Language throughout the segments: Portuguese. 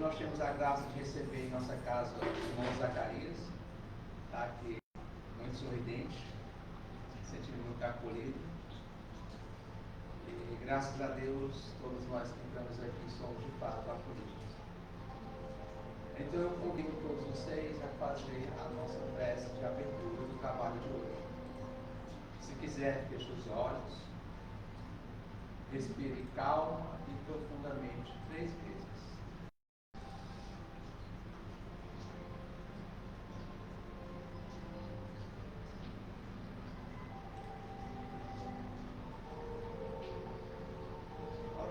nós temos a graça de receber em nossa casa o irmão Zacarias, tá? Que muito sorridente, sentindo muito acolhido. E graças a Deus, todos nós que entramos aqui somos de fato acolhidos. Então eu convido todos vocês a fazer a nossa prece de abertura do trabalho de hoje. Se quiser, feche os olhos, respire calma e profundamente 3 vezes.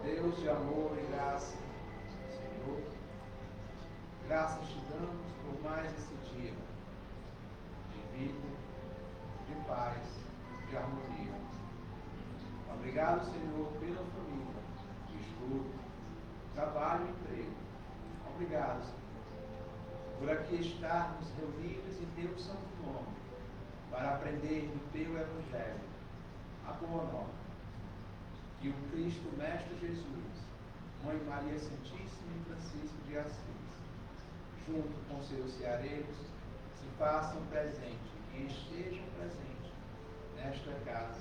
Deus de amor e graça, Senhor, graças te damos por mais esse dia de vida, de paz, de harmonia. Obrigado, Senhor, pela família, estudo, trabalho e emprego. Obrigado, Senhor, por aqui estarmos reunidos em teu santo nome, para aprender do teu Evangelho, a boa nova. Que o Cristo Mestre Jesus, Mãe Maria Santíssima e Francisco de Assis, junto com seus ceareiros, se façam presentes e estejam presentes nesta casa,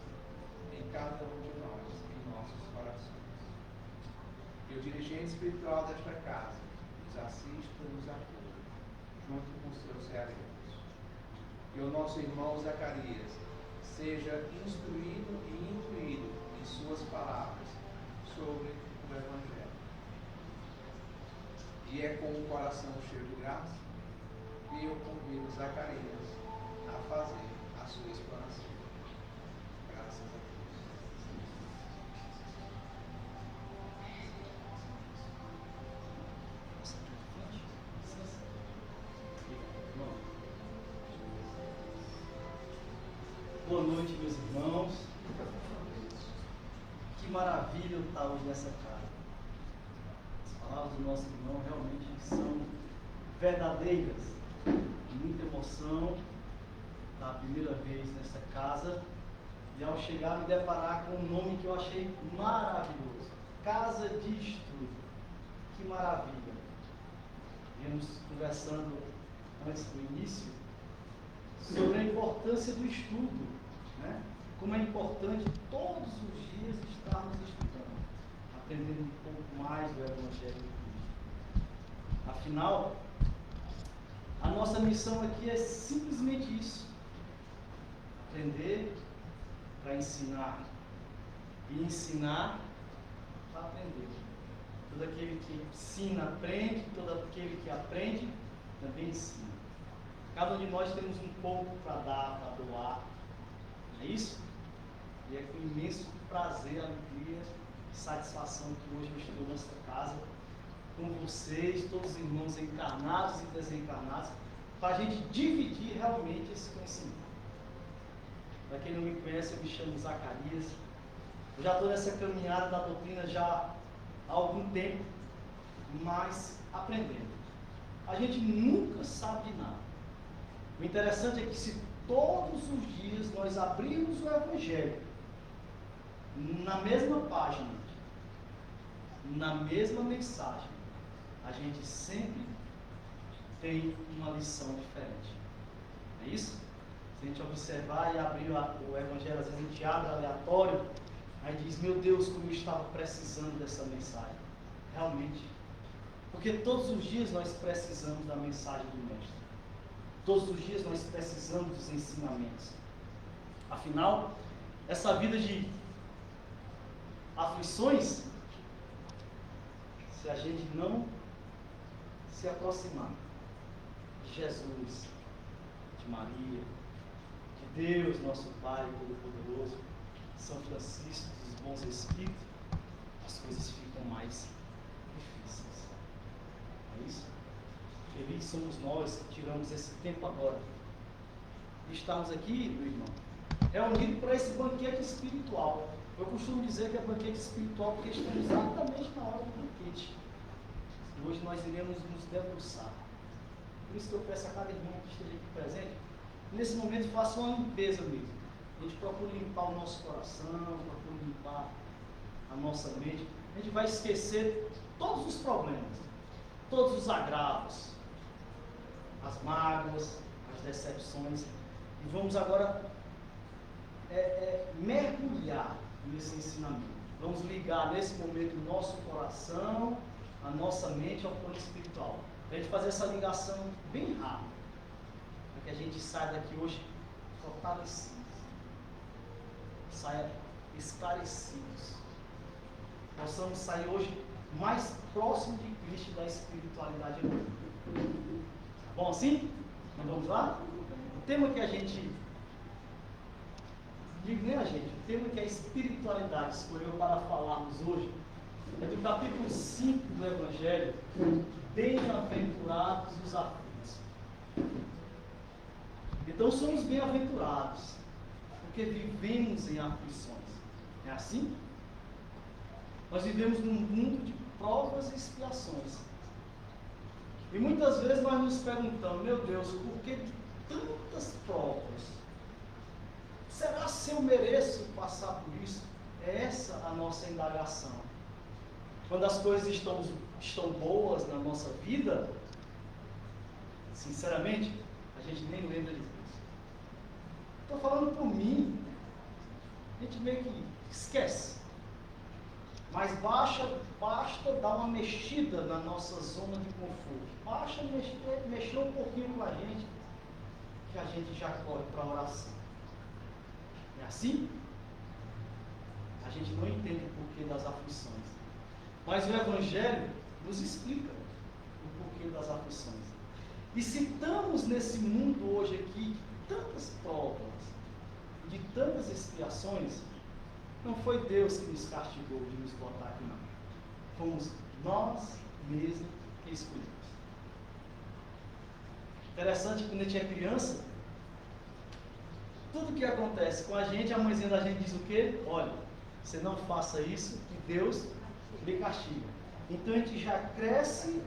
em cada um de nós, em nossos corações. Que o dirigente espiritual desta casa nos assista e nos acolha, junto com seus ceareiros. Que o nosso irmão Zacarias seja instruído e incluído em suas palavras sobre o Evangelho. E é com um coração cheio de graça que eu convido Zacarias a fazer a sua explanação. Graças a Deus. Boa noite, meus irmãos. Que maravilha estar hoje nessa casa. As palavras do nosso irmão realmente são verdadeiras. Muita emoção. Tá a primeira vez nessa casa. E ao chegar me deparar com um nome que eu achei maravilhoso. Casa de Estudo. Que maravilha. Viemos conversando antes do início sobre a importância do estudo, né? Como é importante todos os dias estarmos estudando, aprendendo um pouco mais do Evangelho de Cristo. Afinal, a nossa missão aqui é simplesmente isso: aprender para ensinar e ensinar para aprender. Todo aquele que ensina, aprende, todo aquele que aprende, também ensina. Cada um de nós temos um pouco para dar, para doar, não é isso? E é com imenso prazer, alegria e satisfação que hoje eu estou nesta casa com vocês, todos os irmãos encarnados e desencarnados, para a gente dividir realmente esse conhecimento. Para quem não me conhece, eu me chamo Zacarias. Eu já estou nessa caminhada da doutrina já há algum tempo, mas aprendendo. A gente nunca sabe de nada. O interessante é que se todos os dias nós abrirmos o Evangelho, na mesma página, na mesma mensagem, a gente sempre tem uma lição diferente. É isso? Se a gente observar e abrir o Evangelho, às vezes a gente abre aleatório, aí diz, meu Deus, como eu estava precisando dessa mensagem. Realmente. Porque todos os dias nós precisamos da mensagem do Mestre. Todos os dias nós precisamos dos ensinamentos. Afinal, essa vida de aflições, se a gente não se aproximar de Jesus, de Maria, de Deus, nosso Pai Todo-Poderoso, São Francisco, dos bons Espíritos, as coisas ficam mais difíceis. É isso? Felizes somos nós que tiramos esse tempo agora. E estamos aqui, meu irmão, reunidos para esse banquete espiritual. Eu costumo dizer que é banquete espiritual porque estamos exatamente na hora do banquete. E hoje nós iremos nos debruçar. Por isso que eu peço a cada irmão que esteja aqui presente, nesse momento faça uma limpeza mesmo. A gente procura limpar o nosso coração, procura limpar a nossa mente. A gente vai esquecer todos os problemas, todos os agravos, as mágoas, as decepções. E vamos agora mergulhar nesse ensinamento. Vamos ligar nesse momento o nosso coração, a nossa mente ao plano espiritual. Para a gente fazer essa ligação bem rápida. Para que a gente saia daqui hoje fortalecidos. Saia esclarecidos. Possamos sair hoje mais próximo de Cristo e da espiritualidade humana. Bom assim? Então vamos lá? O tema que a gente... Digo nem a gente, o tema que a espiritualidade escolheu para falarmos hoje é do capítulo 5 do Evangelho, Bem-aventurados os aflitos. Então somos bem-aventurados, porque vivemos em aflições. É assim? Nós vivemos num mundo de provas e expiações. E muitas vezes nós nos perguntamos, meu Deus, por que de tantas provas? Será se eu mereço passar por isso? É essa a nossa indagação. Quando as coisas estão boas na nossa vida, sinceramente, a gente nem lembra disso. Estou falando por mim, a gente meio que esquece. Mas basta dar uma mexida na nossa zona de conforto. Basta mexer um pouquinho com a gente, que a gente já corre para a oração. É assim? A gente não entende o porquê das aflições. Mas o Evangelho nos explica o porquê das aflições. E se estamos nesse mundo hoje aqui, de tantas provas, de tantas expiações, não foi Deus que nos castigou de nos botar aqui, não. Fomos nós mesmos que escolhemos. Interessante, quando a gente é criança, tudo que acontece com a gente, a mãezinha da gente diz o quê? Olha, você não faça isso e Deus lhe castiga. Então a gente já cresce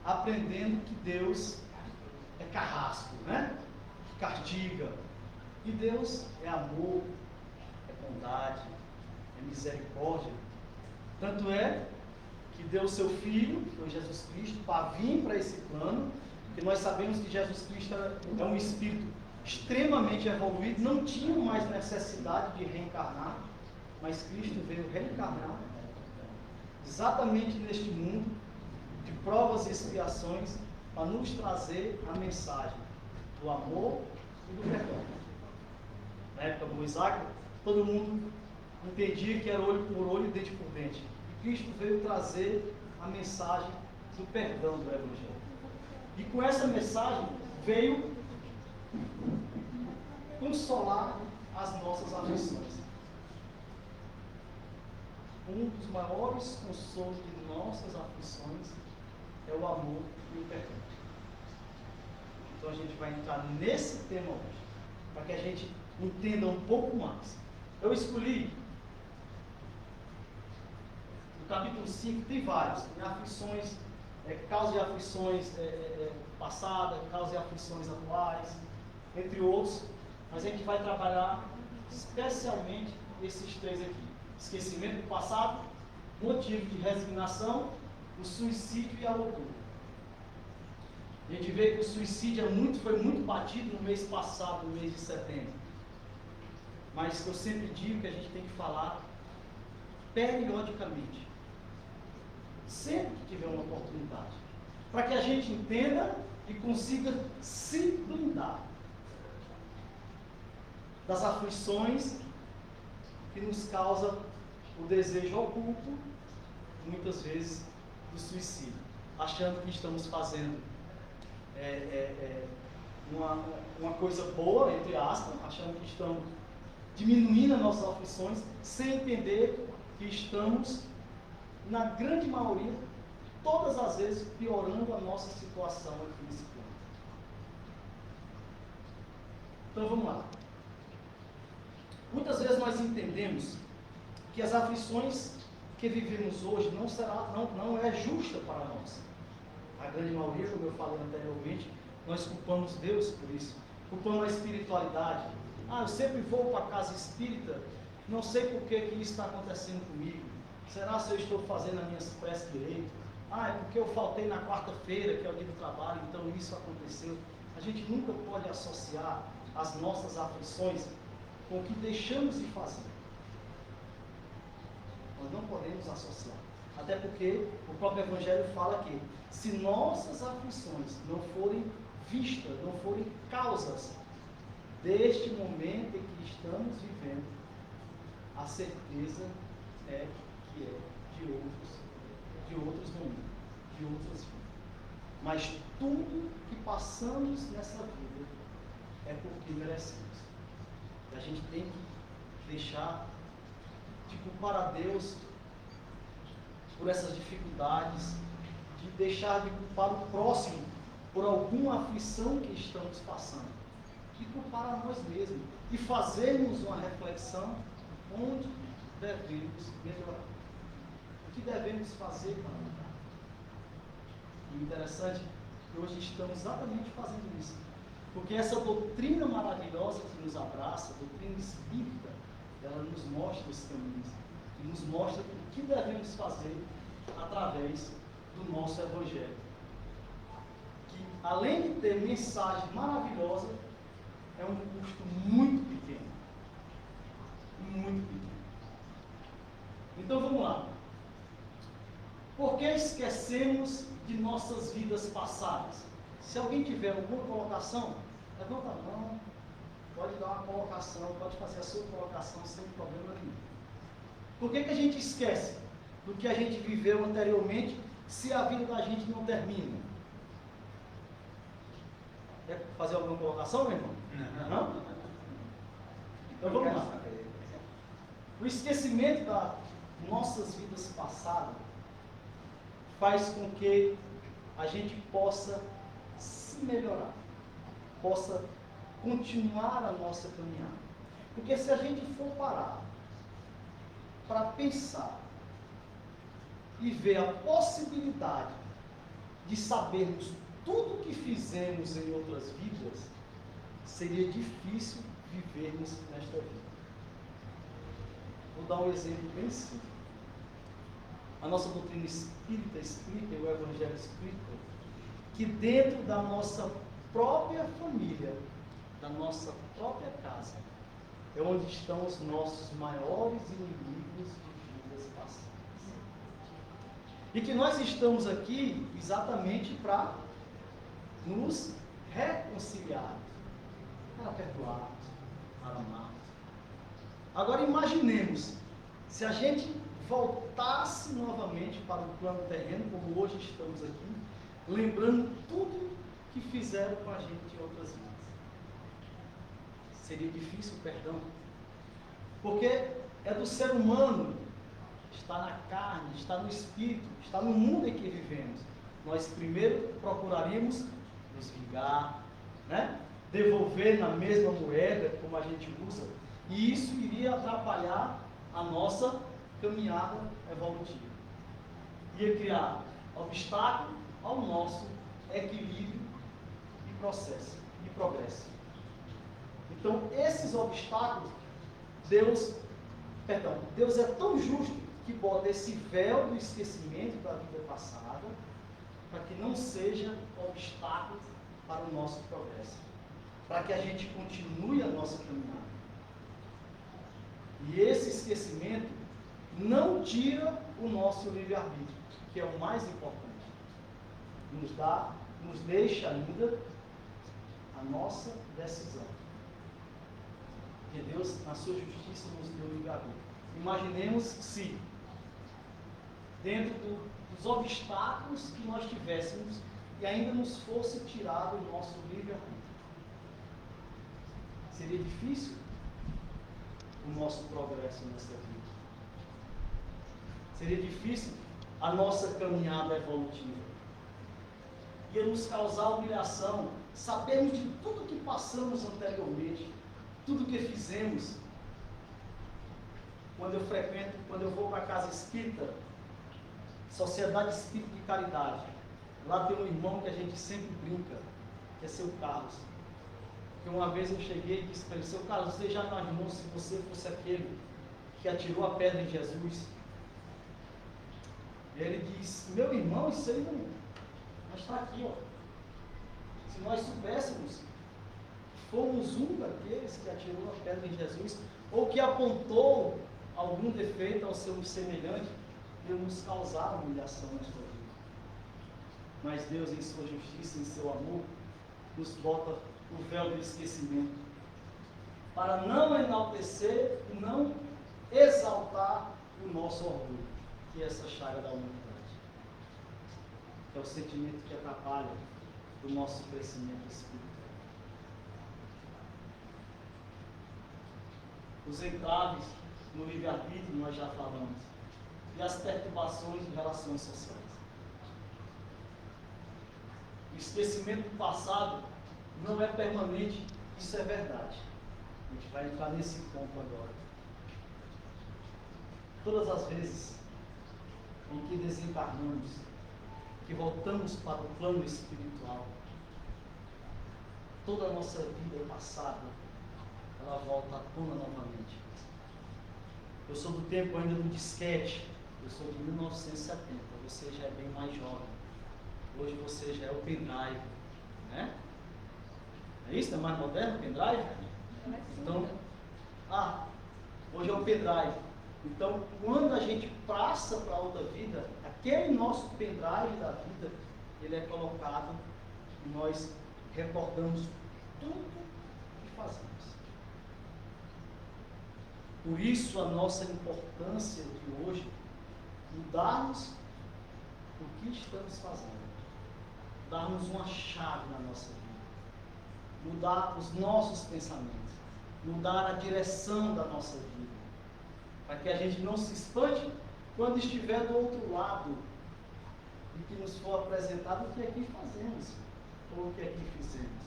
aprendendo que Deus é carrasco, né? Que castiga. E Deus é amor, é bondade, é misericórdia. Tanto é que deu o seu Filho, que foi Jesus Cristo, para vir para esse plano, porque nós sabemos que Jesus Cristo é um Espírito extremamente evoluído, não tinha mais necessidade de reencarnar, mas Cristo veio reencarnar exatamente neste mundo de provas e expiações para nos trazer a mensagem do amor e do perdão. Na época do Isaac, todo mundo entendia que era olho por olho e dente por dente. E Cristo veio trazer a mensagem do perdão do Evangelho. E com essa mensagem veio consolar as nossas aflições. Um dos maiores consolos de nossas aflições é o amor e o perdão. Então a gente vai entrar nesse tema hoje, para que a gente entenda um pouco mais. Eu escolhi no capítulo 5, tem vários, tem aflições, causa de aflições passadas, causa de aflições atuais, entre outros, mas a gente vai trabalhar especialmente esses três aqui: esquecimento do passado, motivo de resignação, o suicídio e a loucura. A gente vê que o suicídio foi muito batido no mês passado, no mês de setembro. Mas eu sempre digo que a gente tem que falar periodicamente, sempre que tiver uma oportunidade, para que a gente entenda e consiga se blindar das aflições que nos causa o desejo oculto, muitas vezes, do suicídio, achando que estamos fazendo uma coisa boa, entre aspas, achando que estamos diminuindo as nossas aflições, sem entender que estamos, na grande maioria, todas as vezes, piorando a nossa situação aqui nesse plano. Então vamos lá. Muitas vezes nós entendemos que as aflições que vivemos hoje não é justa para nós. A grande maioria, como eu falei anteriormente, nós culpamos Deus por isso. Culpamos a espiritualidade. Eu sempre vou para a casa espírita, não sei por que isso está acontecendo comigo. Será se eu estou fazendo as minhas preces direito? Ah, é porque eu faltei na quarta-feira, que é o dia do trabalho, então isso aconteceu. A gente nunca pode associar as nossas aflições com o que deixamos de fazer. Nós não podemos associar. Até porque o próprio Evangelho fala que se nossas aflições não forem vistas, não forem causas deste momento em que estamos vivendo, a certeza é que é de outros momentos, de outras vidas. Mas tudo que passamos nessa vida é porque merecemos. E a gente tem que deixar de culpar a Deus por essas dificuldades, de deixar de culpar o próximo por alguma aflição que estamos passando, de culpar a nós mesmos e fazermos uma reflexão onde devemos melhorar. O que devemos fazer para mudar? E interessante que hoje estamos exatamente fazendo isso. Porque essa doutrina maravilhosa que nos abraça, a doutrina espírita, ela nos mostra os caminhos e nos mostra o que devemos fazer através do nosso Evangelho. Que, além de ter mensagem maravilhosa, é um custo muito pequeno. Muito pequeno. Então vamos lá. Por que esquecemos de nossas vidas passadas? Se alguém tiver alguma colocação, levanta a mão, pode dar uma colocação, pode fazer a sua colocação sem problema nenhum. Por que a gente esquece do que a gente viveu anteriormente se a vida da gente não termina? Quer fazer alguma colocação, meu irmão? Não? Então vamos lá. O esquecimento das nossas vidas passadas faz com que a gente possa se melhorar, possa continuar a nossa caminhada. Porque se a gente for parar para pensar e ver a possibilidade de sabermos tudo o que fizemos em outras vidas, seria difícil vivermos nesta vida. Vou dar um exemplo bem simples. A nossa doutrina espírita explica, o Evangelho explica, que dentro da nossa própria família, da nossa própria casa, é onde estão os nossos maiores inimigos de vidas passadas. E que nós estamos aqui exatamente para nos reconciliar, para perdoar, para amar. Agora imaginemos, se a gente voltasse novamente para o plano terreno, como hoje estamos aqui, lembrando tudo que fizeram com a gente em outras vidas. Seria difícil o perdão, porque é do ser humano, está na carne, está no espírito, está no mundo em que vivemos. Nós primeiro procuraríamos nos vingar, né? Devolver na mesma moeda como a gente usa, e isso iria atrapalhar a nossa caminhada evolutiva. Ia criar obstáculo ao nosso equilíbrio e processo e progresso. Então, esses obstáculos, Deus é tão justo que bota esse véu do esquecimento da vida passada para que não seja obstáculo para o nosso progresso, para que a gente continue a nossa caminhada. E esse esquecimento não tira o nosso livre-arbítrio, que é o mais importante. Nos deixa ainda a nossa decisão. Porque Deus, na sua justiça, nos deu livre-arbítrio. Imaginemos se, dentro dos obstáculos que nós tivéssemos, e ainda nos fosse tirado o nosso livre-arbítrio. Seria difícil o nosso progresso nessa vida. Seria difícil a nossa caminhada evolutiva. Ia nos causar humilhação, sabermos de tudo que passamos anteriormente, tudo que fizemos. Quando eu vou para a casa espírita, Sociedade Espírita de Caridade, lá tem um irmão que a gente sempre brinca, que é seu Carlos. Que uma vez eu cheguei e disse para ele: seu Carlos, você já imaginou se você fosse aquele que atirou a pedra em Jesus? Ele diz: meu irmão, isso aí não. Mas está aqui, ó. Se nós soubéssemos, fomos um daqueles que atirou a pedra em Jesus, ou que apontou algum defeito ao seu semelhante, e nos causar humilhação na sua vida. Mas Deus, em sua justiça, em seu amor, nos bota o véu do esquecimento, para não enaltecer e não exaltar o nosso orgulho, que é essa chaga da humanidade, que é o sentimento que atrapalha o nosso crescimento espiritual. Os entraves no livre-arbítrio nós já falamos, e as perturbações de relações sociais. O esquecimento do passado não é permanente, isso é verdade. A gente vai entrar nesse ponto agora. Todas as vezes em que desencarnamos, que voltamos para o plano espiritual, toda a nossa vida passada, ela volta à tona novamente. Eu sou do tempo ainda do disquete, eu sou de 1970, você já é bem mais jovem. Hoje você já é o pendrive, né? É isso? É mais moderno o pendrive? Então, hoje é o pendrive. Então, quando a gente passa para outra vida, aquele nosso pendrive da vida, ele é colocado e nós recordamos tudo que fazemos. Por isso a nossa importância de hoje, mudarmos o que estamos fazendo, darmos uma chave na nossa vida, mudar os nossos pensamentos, mudar a direção da nossa vida, para que a gente não se espante quando estiver do outro lado e que nos for apresentado o que aqui fazemos, ou o que aqui fizemos.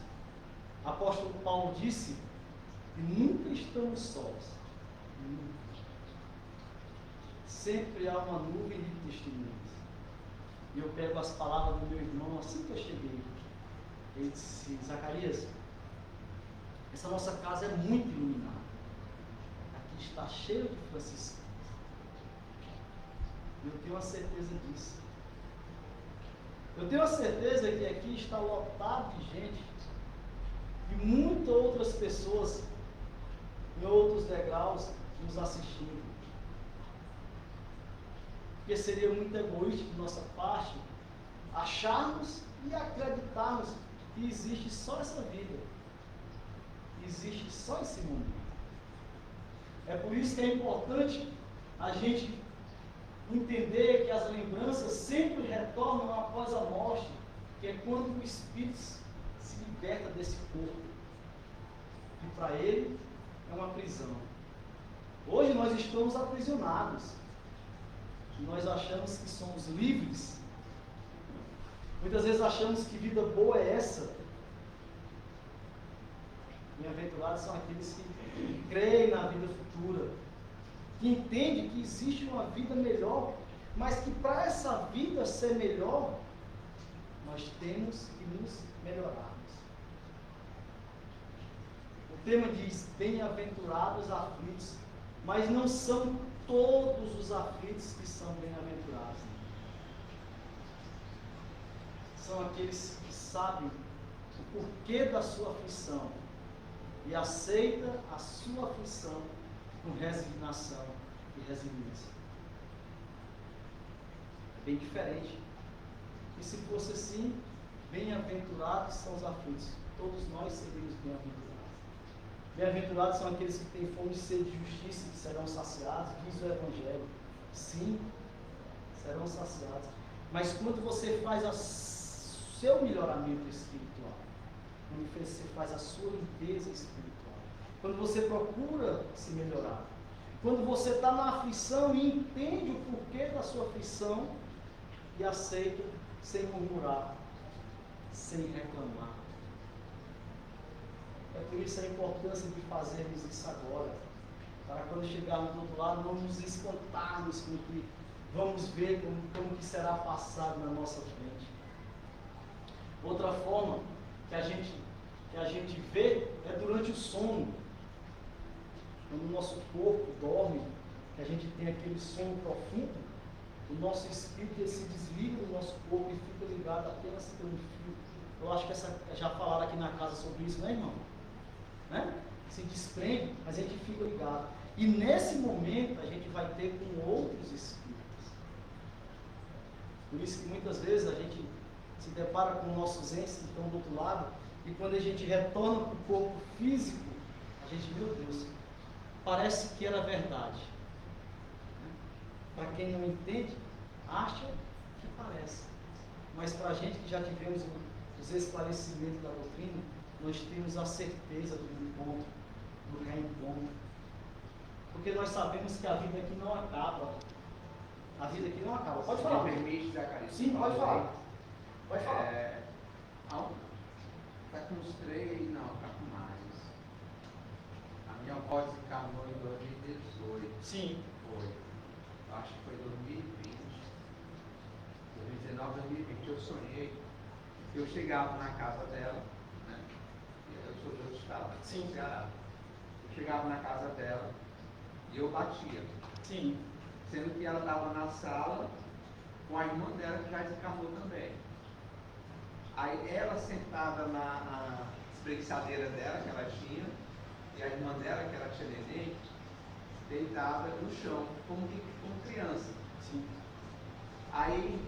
Apóstolo Paulo disse que nunca estamos sós. Sempre há uma nuvem de testemunhas. E eu pego as palavras do meu irmão assim que eu cheguei. Ele disse: Zacarias, essa nossa casa é muito iluminada. Aqui está cheio de franciscanos. Eu tenho a certeza disso. Eu tenho a certeza que aqui está lotado de gente e muitas outras pessoas em outros degraus nos assistindo. Porque seria muito egoísta de nossa parte acharmos e acreditarmos que existe só essa vida, existe só esse mundo. É por isso que é importante a gente entender que as lembranças sempre retornam após a morte, que é quando o espírito se liberta desse corpo, que para ele é uma prisão. Hoje nós estamos aprisionados. Nós achamos que somos livres. Muitas vezes achamos que vida boa é essa. Bem-aventurados são aqueles que creem na vida futura, que entendem que existe uma vida melhor, mas que para essa vida ser melhor, nós temos que nos melhorarmos. O tema diz: bem-aventurados aflitos, mas não são todos os aflitos que são bem-aventurados. São aqueles que sabem o porquê da sua aflição e aceita a sua aflição com resignação e resiliência. É bem diferente. E se fosse assim, bem-aventurados são os aflitos. Todos nós seríamos bem-aventurados. Bem-aventurados são aqueles que têm fome de sede de justiça, que serão saciados, diz o Evangelho. Sim, serão saciados. Mas quando você faz o seu melhoramento espiritual, quando você faz a sua limpeza espiritual, quando você procura se melhorar, quando você está na aflição e entende o porquê da sua aflição e aceita sem murmurar, sem reclamar. É por isso a importância de fazermos isso agora, para quando chegarmos do outro lado não nos espantarmos com o que vamos ver, como que será passado na nossa frente. Outra forma que a gente vê é durante o sono. Quando o nosso corpo dorme, que a gente tem aquele sono profundo, o nosso espírito ele se desliga do nosso corpo e fica ligado apenas pelo fio. Eu acho que já falaram aqui na casa sobre isso, né, irmão? Né? Se desprende, mas a gente fica ligado. E nesse momento a gente vai ter com outros espíritos. Por isso que muitas vezes a gente se depara com nossos entes que estão do outro lado, e quando a gente retorna para o corpo físico, a gente, meu Deus, parece que era verdade. Para quem não entende, acha que parece. Mas para a gente que já tivemos os esclarecimentos da doutrina, nós temos a certeza do encontro, do reencontro. Porque nós sabemos que a vida aqui não acaba. A vida aqui não acaba. Pode falar. Me permite, Zacarias? Sim, pode falar. Pode falar. Está com uns 3, não, está com mais. A minha avó desencarnou em 2018. Sim. Foi. Acho que foi 2020. 2019, 2020. Eu sonhei que eu chegava na casa dela, né? Eu sou de outro estado, Sim. Ceará. Eu chegava na casa dela e eu batia. Sim. Sendo que ela estava na sala com a irmã dela que já desencarnou também. Aí ela sentada na espreguiçadeira dela que ela tinha, e a irmã dela, que ela tinha neném, deitada no chão, como criança. Sim. Aí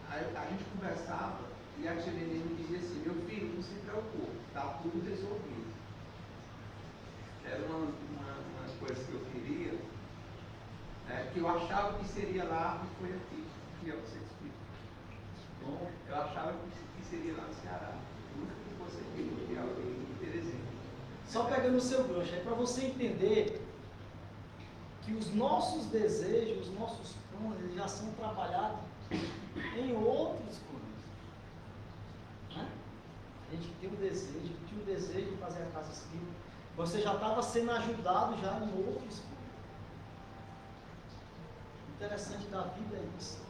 a gente conversava e a tia neném me dizia assim: meu filho, não se preocupe, está tudo resolvido. Era uma coisa que eu queria, né, que eu achava que seria lá e foi aqui, que é o que você explica. Bom, eu achava que seria lá no Ceará. Nunca que fosse aqui em Teresina. Só pegando o seu gancho, é para você entender que os nossos desejos, os nossos planos, eles já são trabalhados em outros planos. Né? A gente tem um desejo, tinha um desejo de fazer a casa espírita. Você já estava sendo ajudado já em outros planos. O interessante da vida é isso.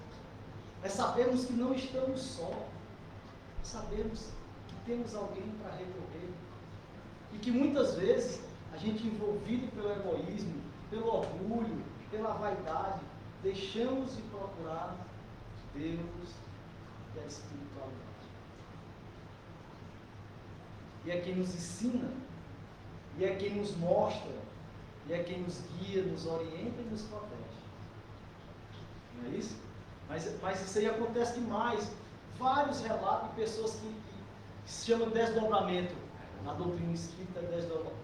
É sabermos que não estamos só. Sabemos que temos alguém para recorrer. E que muitas vezes a gente, envolvido pelo egoísmo, pelo orgulho, pela vaidade, deixamos de procurar Deus e a espiritualidade. E é quem nos ensina, e é quem nos mostra, e é quem nos guia, nos orienta e nos protege. Não é isso? Mas isso aí acontece demais. Vários relatos de pessoas que se chamam desdobramento. Na doutrina espírita,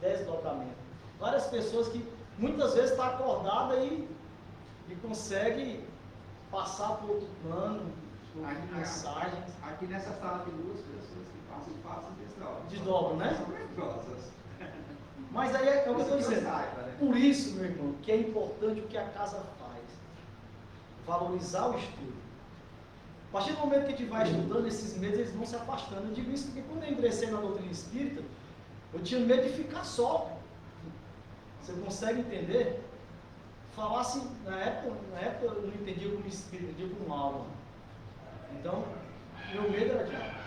desdobramento. Várias pessoas que muitas vezes estão acordadas e conseguem passar por outro plano, por mensagens. Aqui nessa sala tem 2 pessoas que passam e desdobram. Desdobram, né? São medrosas. Mas aí é o que eu estou dizendo. Saiba, né? Por isso, meu irmão, que é importante o que a casa faz. Valorizar o estudo. A partir do momento que a gente vai estudando, esses medos eles vão se afastando. Eu digo isso porque quando eu ingressei na doutrina espírita, eu tinha medo de ficar só. Você consegue entender? Falar assim, na época eu não entendia como espírito, eu entendia como alma. Então, meu medo era de alma.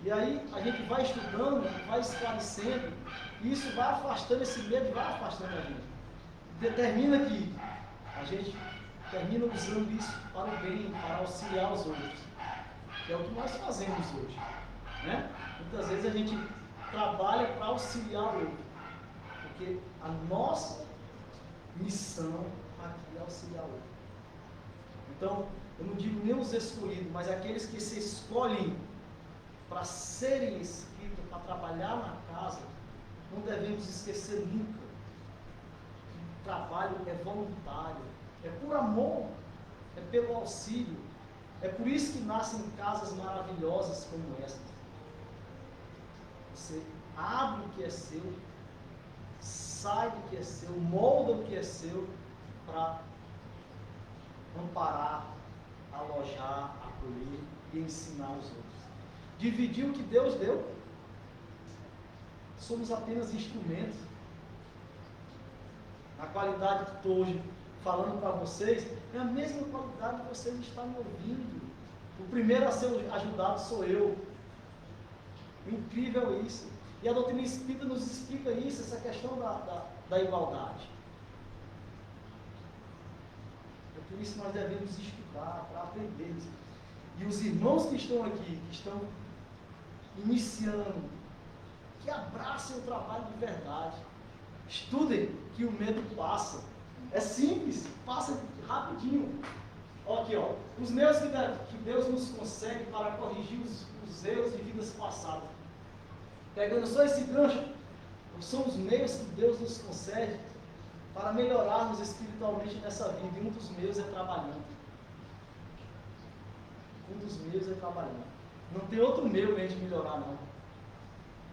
E aí a gente vai estudando, vai esclarecendo, e isso vai afastando esse medo, vai afastando a gente. Determina que a gente termina usando isso para o bem, para auxiliar os outros. Que é o que nós fazemos hoje. Né? Muitas vezes a gente trabalha para auxiliar o outro. Porque a nossa missão aqui é auxiliar o outro. Então, eu não digo nem os escolhidos, mas aqueles que se escolhem para serem espíritos, para trabalhar na casa, não devemos esquecer nunca que o trabalho é voluntário. É por amor, é pelo auxílio. É por isso que nascem casas maravilhosas como esta. Você abre o que é seu, sai do que é seu, molda o que é seu para amparar, alojar, acolher e ensinar os outros. Dividir o que Deus deu. Somos apenas instrumentos. A qualidade que estou hoje falando para vocês, é a mesma qualidade que vocês estão me ouvindo. O primeiro a ser ajudado sou eu. O incrível é isso. E a doutrina espírita nos explica isso, essa questão da igualdade. Eu Por isso nós devemos estudar, para aprender. E os irmãos que estão aqui, que estão iniciando, que abracem o trabalho de verdade. Estudem, que o medo passa. É simples, passa rapidinho. Ó, aqui, ó, os meios que Deus nos concede para corrigir os erros de vidas passadas. Pegando só esse gancho, são os meios que Deus nos concede para melhorarmos espiritualmente nessa vida. E um dos meios é trabalhando. Um dos meios é trabalhando. Não tem outro meio de melhorar, não.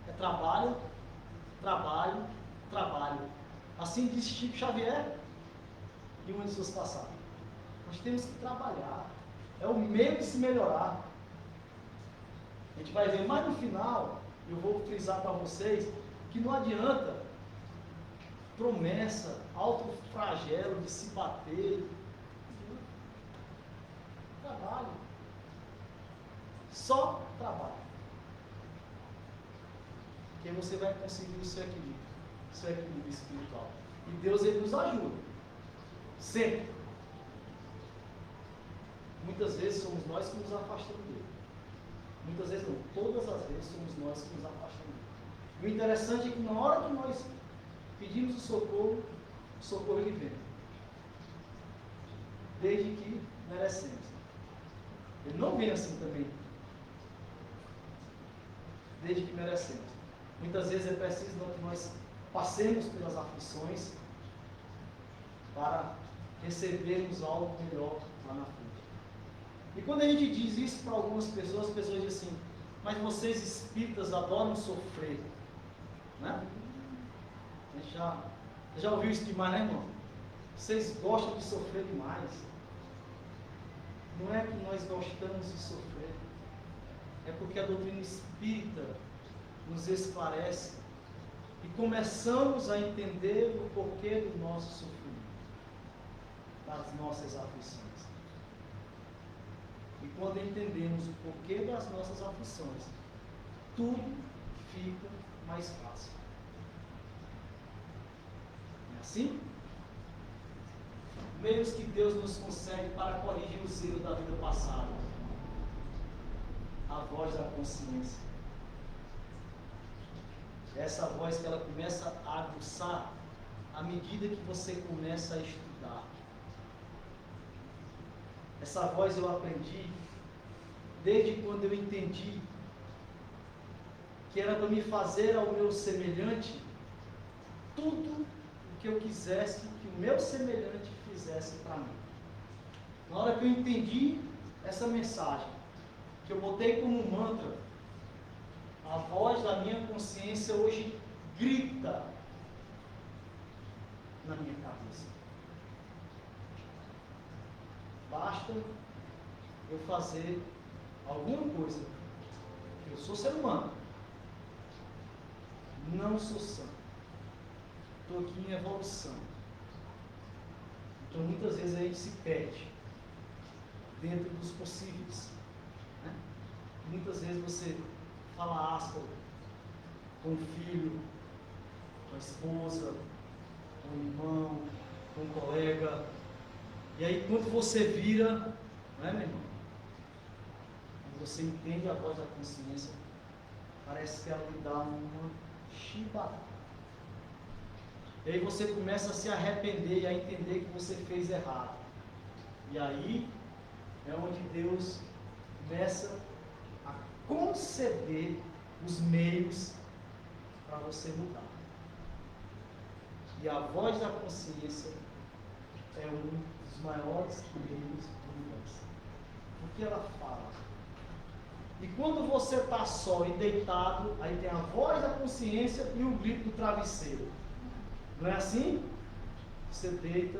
É trabalho, trabalho, trabalho. Assim diz Chico Xavier em uma de suas passagens. Nós temos que trabalhar. É o meio de se melhorar. A gente vai ver mais no final, eu vou frisar para vocês, que não adianta promessa, autoflagelo de se bater. Trabalho. Só trabalho. Que você vai conseguir o seu equilíbrio espiritual. E Deus, Ele nos ajuda. Sempre. Muitas vezes somos nós que nos afastamos dele. Muitas vezes não, todas as vezes somos nós que nos afastamos dele. E o interessante é que na hora que nós pedimos o socorro Ele vem. Desde que merecemos. Ele não vem assim também. Desde que merecemos. Muitas vezes é preciso que nós passemos pelas aflições para recebermos algo melhor lá na frente. E quando a gente diz isso para algumas pessoas, as pessoas dizem assim, mas vocês espíritas adoram sofrer. Né? A gente já ouviu isso demais, né, irmão? Vocês gostam de sofrer demais. Não é que nós gostamos de sofrer, é porque a doutrina espírita nos esclarece e começamos a entender o porquê do nosso sofrimento, das nossas aflições. E quando entendemos o porquê das nossas aflições, tudo fica mais fácil. Não é assim? Meios que Deus nos concede para corrigir os erros da vida passada. A voz da consciência. Essa voz que ela começa a aguçar à medida que você começa a estudar. Essa voz eu aprendi desde quando eu entendi que era para me fazer ao meu semelhante tudo o que eu quisesse que o meu semelhante fizesse para mim. Na hora que eu entendi essa mensagem, que eu botei como mantra, a voz da minha consciência hoje grita na minha cabeça. Basta eu fazer alguma coisa. Eu sou ser humano. Não sou santo. Estou aqui em evolução. Então muitas vezes a gente se perde dentro dos possíveis. Né? Muitas vezes você fala áspero com o filho, com a esposa, com o irmão, com o colega. E aí quando você vira, não é, meu irmão? Quando você entende a voz da consciência, parece que ela lhe dá uma chibatada. E aí você começa a se arrepender e a entender que você fez errado. E aí é onde Deus começa a conceder os meios para você mudar. E a voz da consciência é um dos maiores meios do universo. Porque ela fala. E quando você está só e deitado, aí tem a voz da consciência e o grito do travesseiro. Não é assim? Você deita,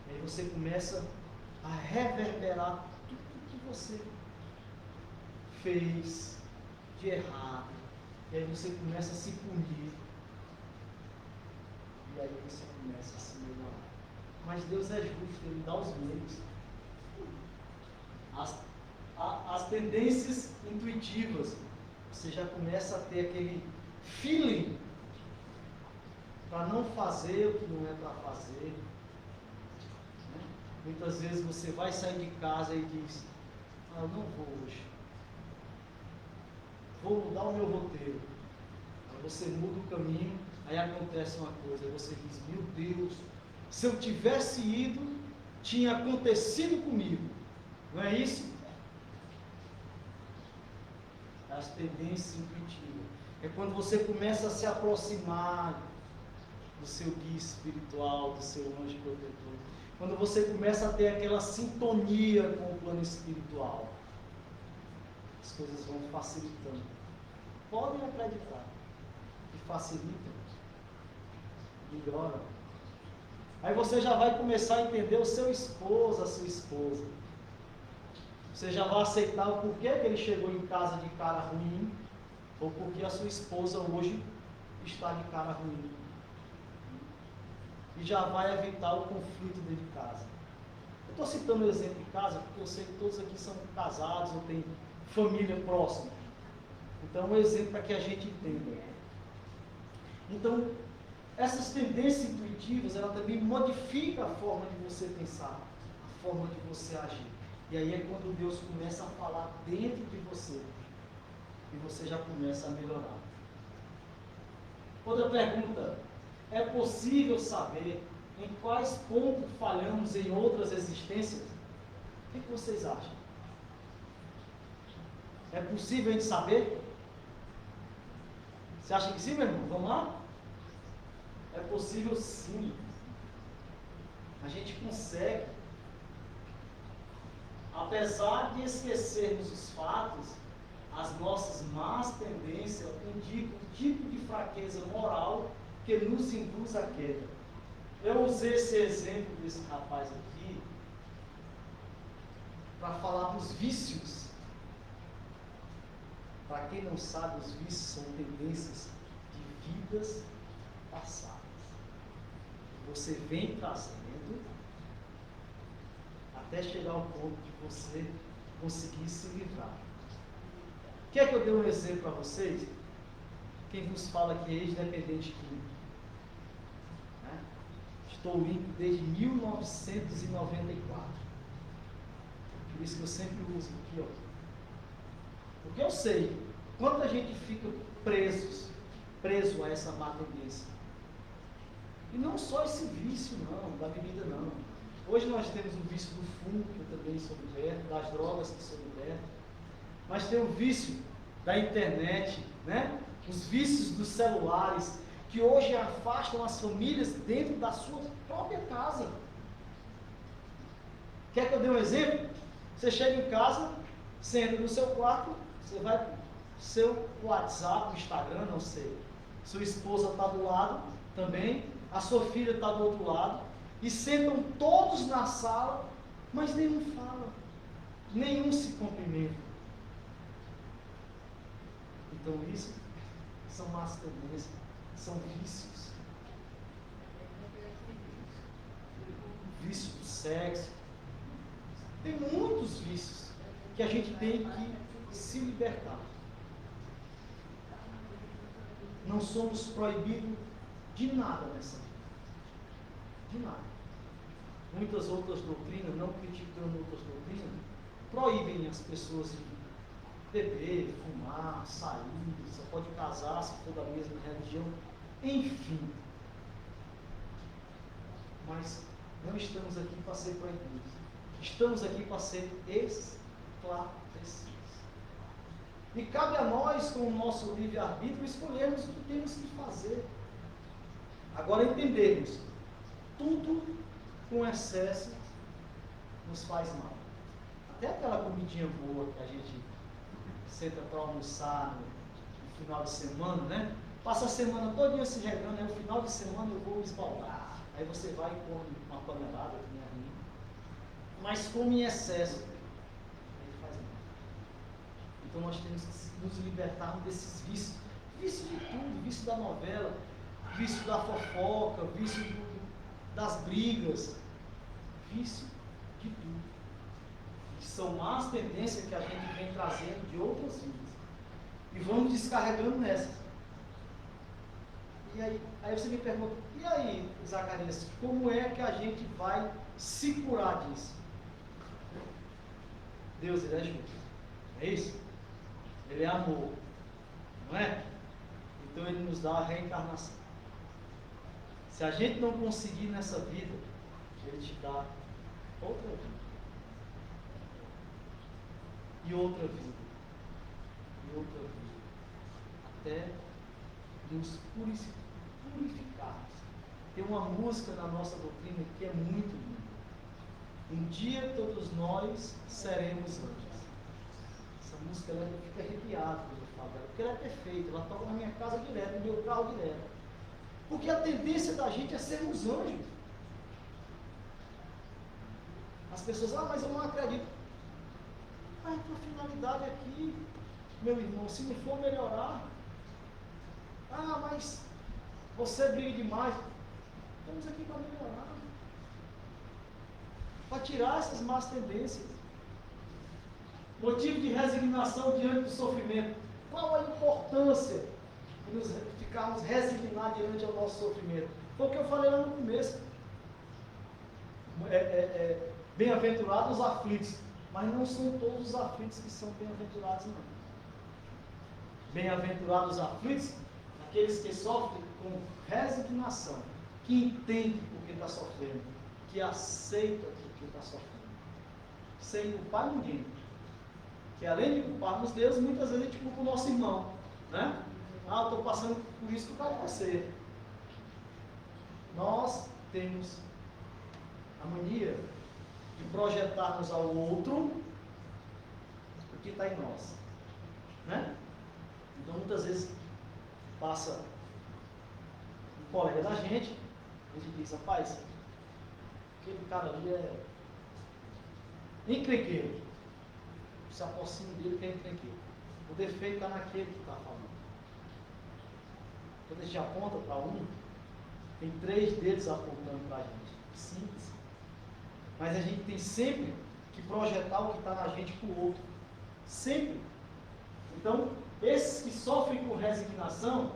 e aí você começa a reverberar tudo que você fez de errado. E aí você começa a se punir. E aí você começa a se melhorar. Mas Deus é justo, Ele dá os meios. As tendências intuitivas, você já começa a ter aquele feeling para não fazer o que não é para fazer. Né? Muitas vezes você vai sair de casa e diz: ah, eu não vou hoje. Vou mudar o meu roteiro. Aí você muda o caminho, aí acontece uma coisa, aí você diz: meu Deus, se eu tivesse ido, tinha acontecido comigo. Não é isso? As tendências intuitivas. É quando você começa a se aproximar do seu guia espiritual, do seu anjo protetor. Quando você começa a ter aquela sintonia com o plano espiritual, as coisas vão facilitando. Podem acreditar que facilitam, melhoram. Aí você já vai começar a entender o seu esposo, a sua esposa. Você já vai aceitar o porquê que ele chegou em casa de cara ruim, ou porque a sua esposa hoje está de cara ruim. E já vai evitar o conflito dentro de casa. Eu estou citando o exemplo de casa, porque eu sei que todos aqui são casados ou têm família próxima. Então é um exemplo para que a gente entenda. Então, essas tendências intuitivas, ela também modifica a forma de você pensar, a forma de você agir. E aí é quando Deus começa a falar dentro de você. E você já começa a melhorar. Outra pergunta. É possível saber em quais pontos falhamos em outras existências? O que vocês acham? É possível a gente saber? Você acha que sim, meu irmão? Vamos lá? É possível sim. A gente consegue. Apesar de esquecermos os fatos, as nossas más tendências indicam um tipo de fraqueza moral que nos induz à queda. Eu usei esse exemplo desse rapaz aqui para falar dos vícios. Para quem não sabe, os vícios são tendências de vidas passadas. Você vem trazendo até chegar ao ponto de você conseguir se livrar. Quer que eu dê um exemplo para vocês? Quem vos fala aqui é ex-dependente químico. Estou limpo desde 1994. Por isso que eu sempre uso aqui, ó. Porque eu sei quanta gente fica preso a essa má tendência. E não só esse vício, não, da bebida, não. Hoje nós temos o vício do fumo, que eu também sou liberto, das drogas, que sou liberto. Mas tem o vício da internet, né? Os vícios dos celulares, que hoje afastam as famílias dentro da sua própria casa. Quer que eu dê um exemplo? Você chega em casa, você entra no seu quarto, você vai para o seu WhatsApp, Instagram, não sei. Sua esposa está do lado também, a sua filha está do outro lado, e sentam todos na sala, mas nenhum fala, nenhum se cumprimenta. Então isso são más tendências, são vícios. Vício do sexo. Tem muitos vícios que a gente tem que se libertar. Não somos proibidos de nada nessa vida. De nada. Muitas outras doutrinas, não criticando outras doutrinas, proíbem as pessoas de beber, fumar, sair, só pode casar se for da mesma religião, enfim. Mas não estamos aqui para ser proibidos. Estamos aqui para ser esclarecidos. E cabe a nós, com o nosso livre-arbítrio, escolhermos o que temos que fazer. Agora entendemos, tudo com excesso nos faz mal. Até aquela comidinha boa que a gente senta para almoçar no final de semana, né? Passa a semana todinha se regando, aí no final de semana eu vou esbaldar. Aí você vai e come uma panelada, que nem a minha. Mas come em excesso, aí faz mal. Então nós temos que nos libertar desses vícios. Vício de tudo, vício da novela, vício da fofoca, vício das brigas, vício de tudo. São más tendências que a gente vem trazendo de outras vidas. E vamos descarregando nessas. E aí você me pergunta, e aí, Zacarias, como é que a gente vai se curar disso? Deus, Ele é justo. É isso? Ele é amor. Não é? Então Ele nos dá a reencarnação. Se a gente não conseguir nessa vida, Ele te dá outra vida. E outra vida. E outra vida. Até nos purificarmos. Tem uma música na nossa doutrina que é muito linda. Um dia todos nós seremos anjos. Essa música ela fica arrepiada quando eu falo dela, porque ela é perfeita, ela toca na minha casa direto, no meu carro direto. Porque a tendência da gente é sermos anjos. As pessoas, mas eu não acredito. Mas a tua finalidade aqui, meu irmão, se não for melhorar, mas você briga demais. Estamos aqui para melhorar. Para tirar essas más tendências. Motivo de resignação diante do sofrimento. Qual a importância de nos ficarmos resignados diante do nosso sofrimento? Foi o que eu falei lá no começo. Bem-aventurados os aflitos. Mas não são todos os aflitos que são bem-aventurados, não. Bem-aventurados os aflitos, aqueles que sofrem com resignação, que entendem o que está sofrendo, que aceitam o que está sofrendo, sem culpar ninguém. Que além de culparmos Deus, muitas vezes a gente culpa o nosso irmão, né? Eu estou passando por isso por causa de você. Nós temos a mania de projetarmos ao outro o que está em nós, né? Então muitas vezes passa um colega da gente, a gente diz, rapaz, aquele cara ali é encrenqueiro. Se aproxima dele que é encrenqueiro. O defeito está naquele que está falando. Quando a gente aponta para um, tem 3 dedos apontando para a gente. Simples. Mas a gente tem sempre que projetar o que está na gente para o outro. Sempre. Então, esses que sofrem com resignação,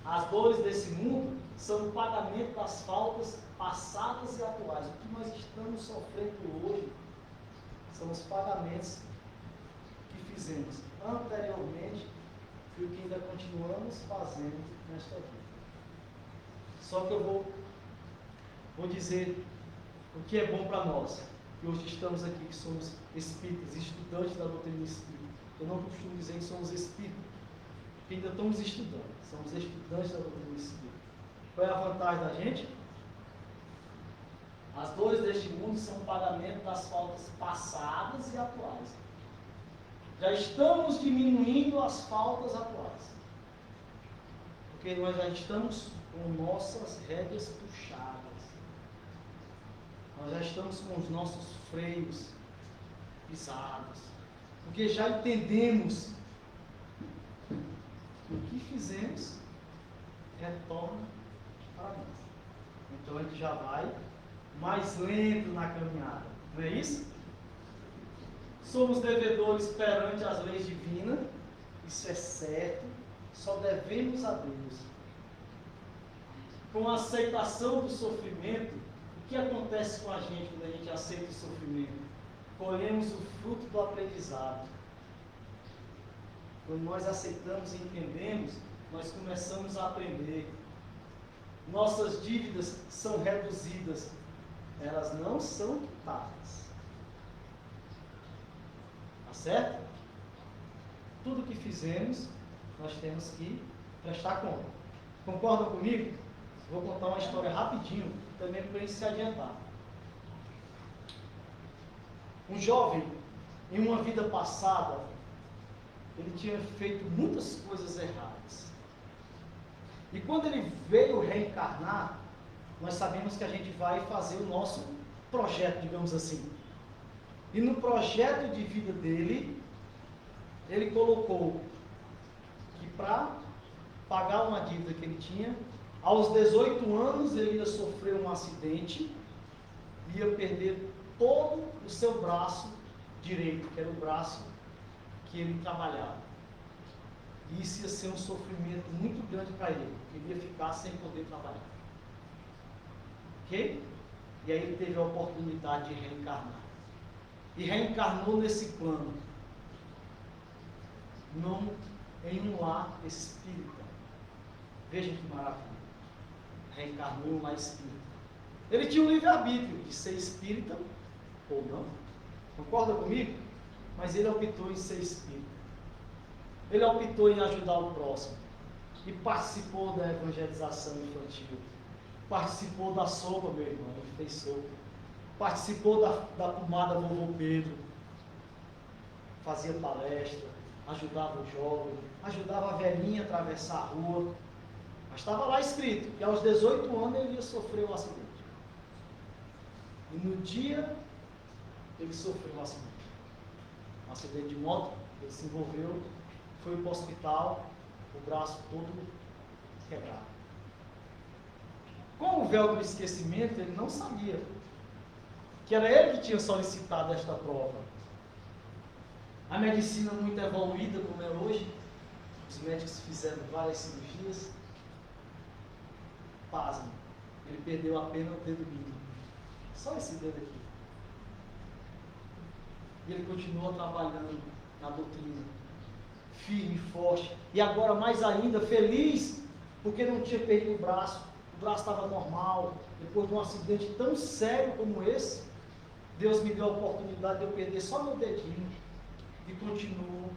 as dores desse mundo são o pagamento das faltas passadas e atuais. O que nós estamos sofrendo hoje são os pagamentos que fizemos anteriormente e o que ainda continuamos fazendo nesta vida. Só que eu vou dizer o que é bom para nós, que hoje estamos aqui, que somos espíritas, estudantes da doutrina espírita. Eu não costumo dizer que somos espíritas, porque ainda estamos estudando, somos estudantes da doutrina espírita. Qual é a vantagem da gente? As dores deste mundo são o pagamento das faltas passadas e atuais. Já estamos diminuindo as faltas atuais. Porque nós já estamos com nossas rédeas puxadas. Nós já estamos com os nossos freios pisados. Porque já entendemos que o que fizemos retorna para nós. Então a gente já vai mais lento na caminhada, não é isso? Somos devedores perante as leis divinas, isso é certo, só devemos a Deus. Com a aceitação do sofrimento, o que acontece com a gente quando a gente aceita o sofrimento? Colhemos o fruto do aprendizado. Quando nós aceitamos e entendemos, nós começamos a aprender. Nossas dívidas são reduzidas. Elas não são quitadas. Tá certo? Tudo que fizemos, nós temos que prestar conta. Concordam comigo? Vou contar uma história rapidinho, também para a gente se adiantar. Um jovem, em uma vida passada, ele tinha feito muitas coisas erradas. E quando ele veio reencarnar, nós sabemos que a gente vai fazer o nosso projeto, digamos assim. E no projeto de vida dele, ele colocou que para pagar uma dívida que ele tinha, aos 18 anos ele ia sofrer um acidente, ia perder todo o seu braço direito, que era o braço que ele trabalhava. E isso ia ser um sofrimento muito grande para ele, ele ia ficar sem poder trabalhar. Ok? E aí ele teve a oportunidade de reencarnar. E reencarnou nesse plano. Não em um lar espírita. Veja que maravilha. Reencarnou em um lar espírita. Ele tinha um livre-arbítrio de ser espírita ou não. Concorda comigo? Mas ele optou em ser espírita. Ele optou em ajudar o próximo. E participou da evangelização infantil. Participou da sopa, meu irmão, ele fez sopa. Participou da pomada Vovô Pedro. Fazia palestra, ajudava o jovem, ajudava a velhinha a atravessar a rua. Mas estava lá escrito que aos 18 anos ele ia sofrer um acidente. E no dia ele sofreu um acidente de moto, ele se envolveu, foi para o hospital, o braço todo quebrado. Com o véu do esquecimento, ele não sabia que era ele que tinha solicitado esta prova. A medicina muito evoluída como é hoje, os médicos fizeram várias cirurgias. Pasme, ele perdeu apenas o dedo mínimo. Só esse dedo aqui. E ele continua trabalhando na doutrina, firme e forte. E agora mais ainda, feliz, porque não tinha perdido o braço estava normal. Depois de um acidente tão sério como esse, Deus me deu a oportunidade de eu perder só meu dedinho e continuo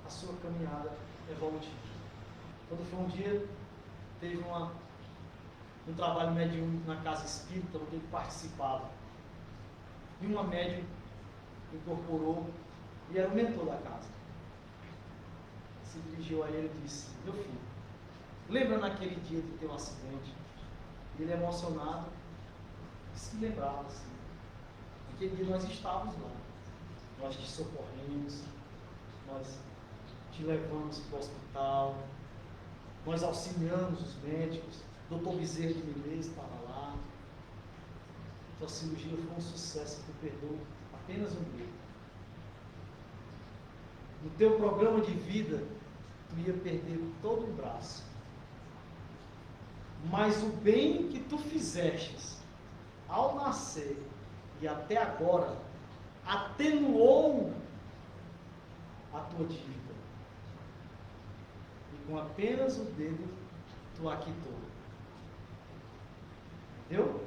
a sua caminhada evolutiva. Quando foi um dia, teve um trabalho mediúnico na casa espírita, onde ele participava. E uma médium incorporou e era o mentor da casa. Se dirigiu a ele e disse: meu filho, lembra naquele dia de teu acidente? Ele emocionado, se lembrava assim. Naquele dia nós estávamos lá, nós te socorremos, nós te levamos para o hospital, nós auxiliamos os médicos, Dr. Bezerra de Menezes estava lá, tua cirurgia foi um sucesso, tu perdoou apenas um dedo. No teu programa de vida, tu ia perder todo o braço. Mas o bem que tu fizestes ao nascer e até agora atenuou a tua dívida. E com apenas o dedo tu a quitou. Entendeu?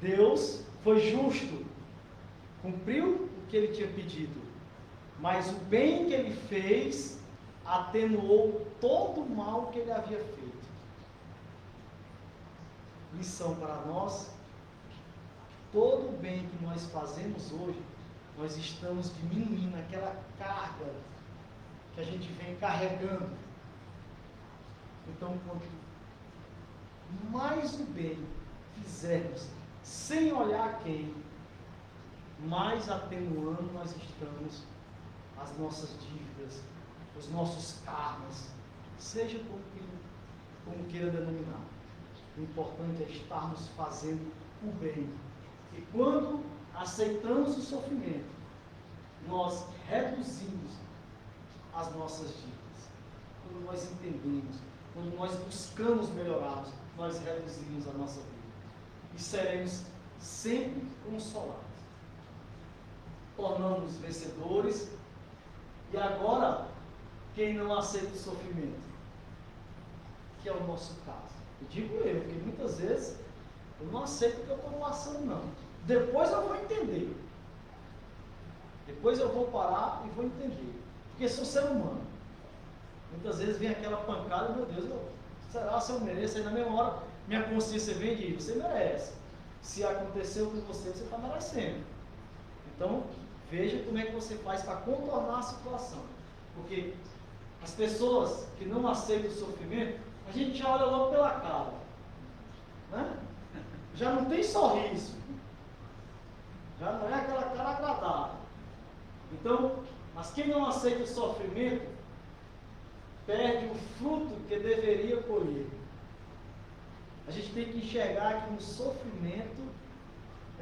Deus foi justo, cumpriu o que ele tinha pedido, mas o bem que ele fez atenuou todo o mal que ele havia feito. Lição para nós: todo o bem que nós fazemos hoje, nós estamos diminuindo aquela carga que a gente vem carregando. Então, quanto mais o bem fizermos, sem olhar quem, mais atenuando nós estamos as nossas dívidas, os nossos karmas, seja como queira denominar. O importante é estarmos fazendo o bem. E quando aceitamos o sofrimento, nós reduzimos as nossas dívidas. Quando nós entendemos, quando nós buscamos melhorarmos, nós reduzimos a nossa vida. E seremos sempre consolados. Tornamos vencedores. E agora, quem não aceita o sofrimento? Que é o nosso caso. Eu digo eu, porque muitas vezes eu não aceito o que eu estou passando, não. Depois eu vou entender. Depois eu vou parar e vou entender. Porque sou ser humano. Muitas vezes vem aquela pancada, meu Deus, será se eu mereço? Aí na mesma hora, minha consciência vem e diz: você merece. Se aconteceu com você, você está merecendo. Então, veja como é que você faz para contornar a situação. Porque as pessoas que não aceitam o sofrimento, a gente já olha logo pela cara. Né? Já não tem sorriso. Já não é aquela cara agradável. Então, mas quem não aceita o sofrimento, perde o fruto que deveria colher. A gente tem que enxergar que no sofrimento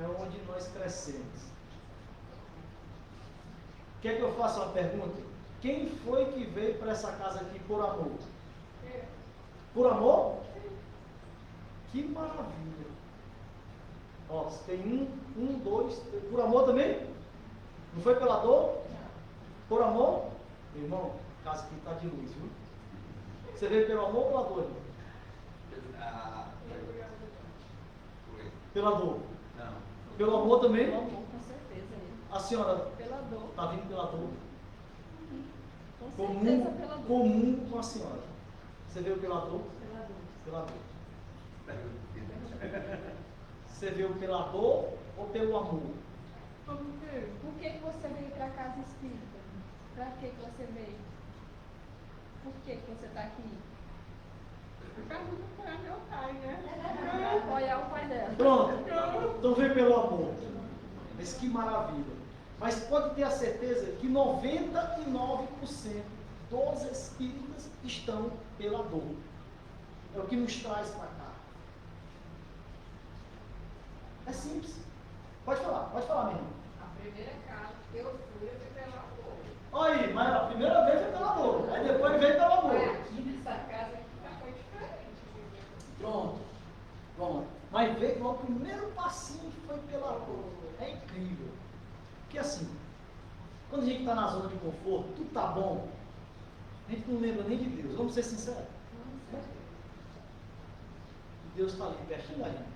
é onde nós crescemos. Quer que eu faça uma pergunta? Quem foi que veio para essa casa aqui por amor? Por amor? Que maravilha! Ó, você tem um, dois, por amor também? Não foi pela dor? Por amor? Meu irmão, casa aqui está de luz, viu? Você veio pelo amor ou pela dor? Pela dor. Não. Pelo amor também? Pelo amor, com certeza. A senhora Pela dor. está vindo pela dor? Com certeza pela dor. Comum com a senhora. Você veio pela dor? Pela dor. Pela dor. Você veio pela dor ou pelo amor? Por que você veio para a casa espírita? Para que você veio? Por que você está aqui? Pergunta para meu pai, né? Para apoiar o pai dela. Pronto. Então veio pelo amor. Mas que maravilha. Mas pode ter a certeza que 99% dos espíritas estão pela dor. É o que nos traz para cá. É simples. Pode falar mesmo. A primeira casa que eu fui pela amor. Olha aí, mas a primeira vez foi pela dor. Aí depois veio pelo amor. Mas aqui nessa casa aqui já foi diferente. Pronto. Mas veio o primeiro passinho que foi pela dor. É incrível. Porque assim, quando a gente está na zona de conforto, tudo tá bom, a gente não lembra nem de Deus. Vamos ser sinceros. Deus está ali pertinho da gente.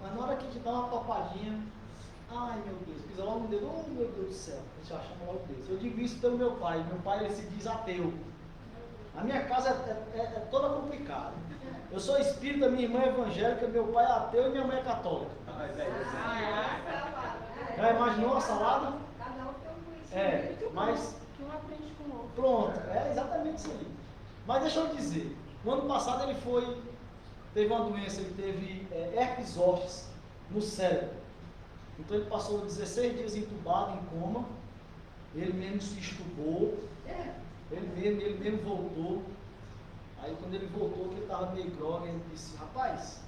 Mas na hora que te dá uma topadinha, ai meu Deus, pisa logo no dedo, oh meu Deus do céu, a gente já chama logo Deus. Eu digo isso pelo meu pai ele se diz ateu. A minha casa é toda complicada. Eu sou espírita, minha irmã é evangélica, meu pai é ateu e minha mãe é católica. Já imaginou a salada? Cada um tem um conhecimento. É, mas Que um aprende com o outro. pronto, é exatamente isso aí. Mas deixa eu dizer, no ano passado ele teve uma doença, ele teve herpes zoster no cérebro. Então ele passou 16 dias entubado, em coma. Ele mesmo se estubou. Ele mesmo voltou. Aí quando ele voltou, que ele estava meio grogue, ele disse, rapaz,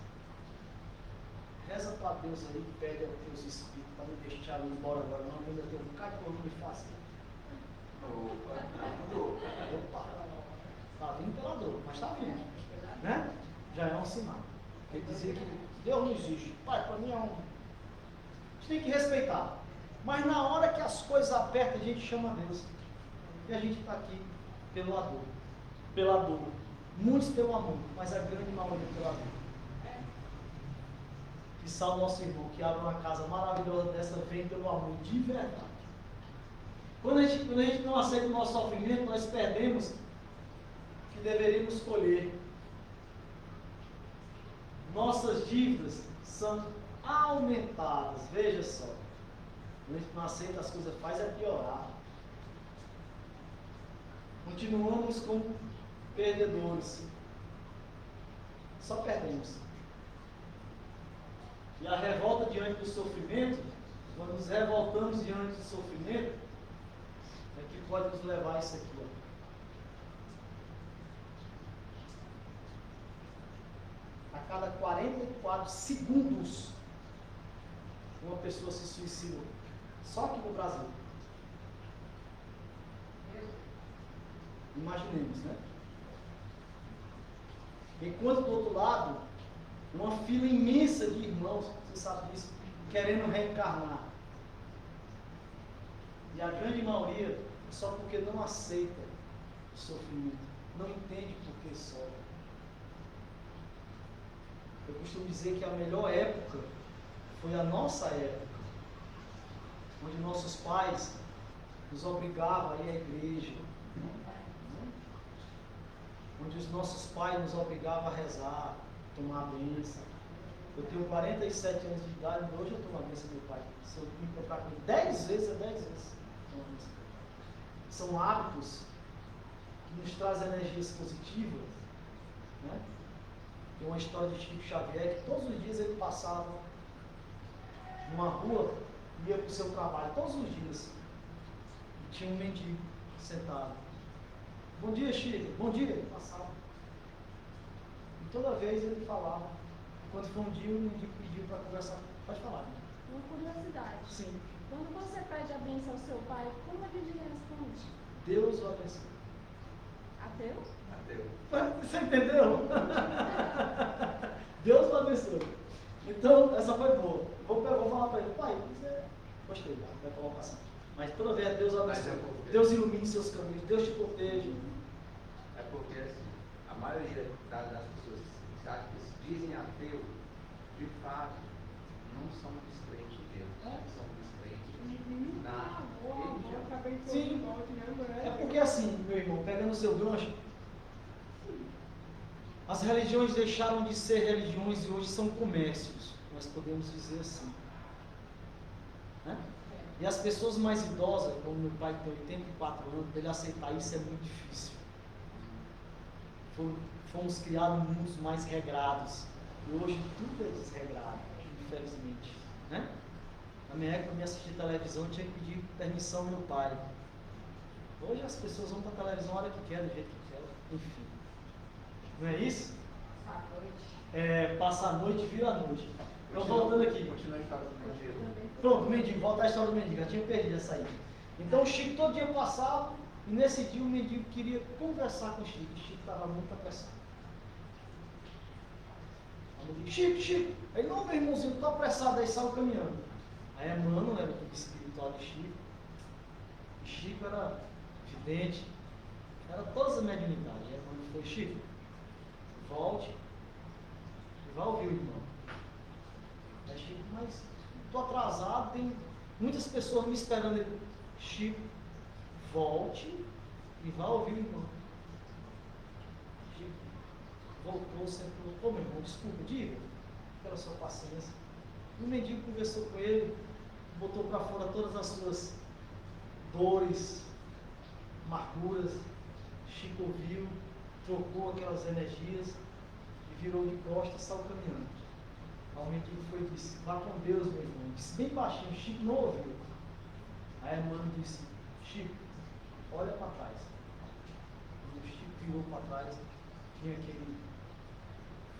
reza para Deus aí, que pede aos teus espíritos para não deixar eu ir embora agora, não, ainda tem um bocado de coisa que me fazer. Opa, está vindo pela dor, mas está vindo, né? Já é um sinal. Ele dizia que Deus não existe. Pai, para mim é um... A gente tem que respeitar. Mas na hora que as coisas apertam, a gente chama Deus. E a gente está aqui pelo amor. Pela dor. Muitos pelo amor, mas a grande maioria pela dor. Que salve o nosso irmão, que abre uma casa maravilhosa dessa, vem pelo amor de verdade. Quando a gente não aceita o nosso sofrimento, nós perdemos o que deveríamos colher. Nossas dívidas são aumentadas. Veja só. Quando a gente não aceita as coisas, faz é piorar. Continuamos como perdedores. Só perdemos. E a revolta diante do sofrimento, quando nos revoltamos diante do sofrimento, é que pode nos levar a isso aqui. Ó. A cada 44 segundos, uma pessoa se suicida. Só aqui no Brasil. Imaginemos, né? Enquanto do outro lado, uma fila imensa de irmãos, você sabe disso, querendo reencarnar. E a grande maioria é só porque não aceita o sofrimento, não entende por que sofre. Eu costumo dizer que a melhor época foi a nossa época, onde nossos pais nos obrigavam a ir à igreja, onde os nossos pais nos obrigavam a rezar, tomar a bênção. Eu tenho 47 anos de idade, e hoje eu tomo a bênção do meu pai. Se eu me encontrar com ele 10 vezes, é 10 vezes. São hábitos que nos trazem energias positivas. Né? Tem uma história de Chico Xavier que todos os dias ele passava numa rua e ia para o seu trabalho, todos os dias. E tinha um mendigo sentado. Bom dia, Chico. Bom dia. Ele passava. E toda vez ele falava. Quando foi um dia, o mendigo pediu para conversar. Pode falar. Né? Uma curiosidade. Sim. Quando você pede a bênção ao seu pai, como ele responde? Deus o abençoe. Ateu? Ateu. Você entendeu? Deus o abençoe. Então, essa foi boa. Vou falar para ele, pai, gostei, vai colocação. Mas toda vez Deus abençoe. Deus ilumine seus caminhos, Deus te proteja. É porque assim, a maioria das pessoas que se dizem ateu, de fato, não são descrentes de Deus. São descrentes na religião. Sim, é porque assim, meu irmão, pegando o seu gancho, as religiões deixaram de ser religiões e hoje são comércios, nós podemos dizer assim. Né? E as pessoas mais idosas, como meu pai que tem 84 anos, para ele aceitar isso é muito difícil. Fomos criados em mundos mais regrados. E hoje tudo é desregrado, infelizmente. Né? Na minha época, para me assistir televisão, eu tinha que pedir permissão ao meu pai. Hoje as pessoas vão para a televisão a hora que quer, do jeito que quer, enfim. Não é isso? Passa a noite, vira a noite. Então, voltando aqui. Continua a história do mendigo. Pronto, mendigo, volta à história do mendigo. Eu tinha perdido essa aí. Então, o Chico todo dia passava, e nesse dia o mendigo queria conversar com o Chico. O Chico estava muito apressado. Eu digo, Chico. Aí, não, meu irmãozinho, estou apressado, aí saiu caminhando. Aí a Mano era o tipo espiritual de Chico. E Chico era vidente, era todas as mediunidades. Aí a Mano falou, Chico, volte e vá ouvir o irmão. Aí Chico, mas estou atrasado, tem muitas pessoas me esperando. Ele, Chico, volte e vá ouvir o irmão. Chico voltou, sentou, meu irmão, desculpa, diga, pela sua paciência. O mendigo conversou com ele, botou para fora todas as suas dores, amarguras. Chico ouviu, trocou aquelas energias e virou de costas e saiu caminhando. Aí o mendigo foi e disse, vá com Deus, meu irmão. Disse bem baixinho, Chico não ouviu. Aí a irmã disse, Chico, olha para trás. Quando o Chico virou para trás, tinha aquele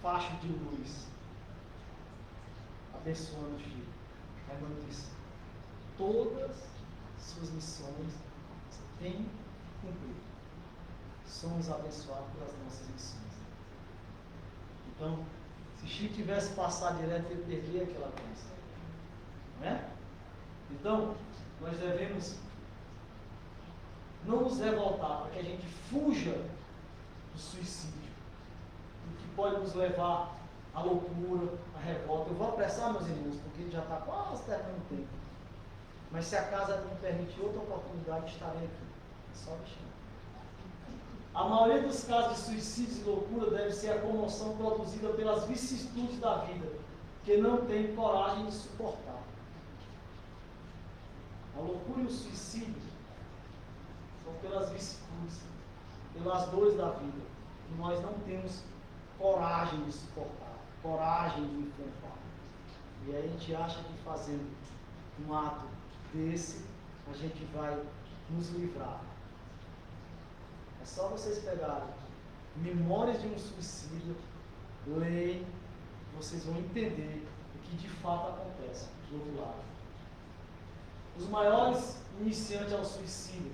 facho de luz abençoando o Chico. A irmã disse, todas suas missões você tem cumprido. Somos abençoados pelas nossas missões. Então, se Chico tivesse passado direto, ele perderia aquela bênção. Não é? Então, nós devemos não nos revoltar para que a gente fuja do suicídio, do que pode nos levar à loucura, à revolta. Eu vou apressar, meus irmãos, porque já está quase terminando o tempo. Mas se a casa não permitir outra oportunidade, estarei aqui. É só deixar. A maioria dos casos de suicídios e loucura deve ser a comoção produzida pelas vicissitudes da vida, que não tem coragem de suportar. A loucura e o suicídio são pelas vicissitudes, pelas dores da vida, que nós não temos coragem de suportar, coragem de enfrentar. E aí a gente acha que fazendo um ato desse, a gente vai nos livrar. É só vocês pegarem Memórias de um Suicídio, leem, vocês vão entender o que de fato acontece do outro lado. Os maiores iniciantes ao suicídio,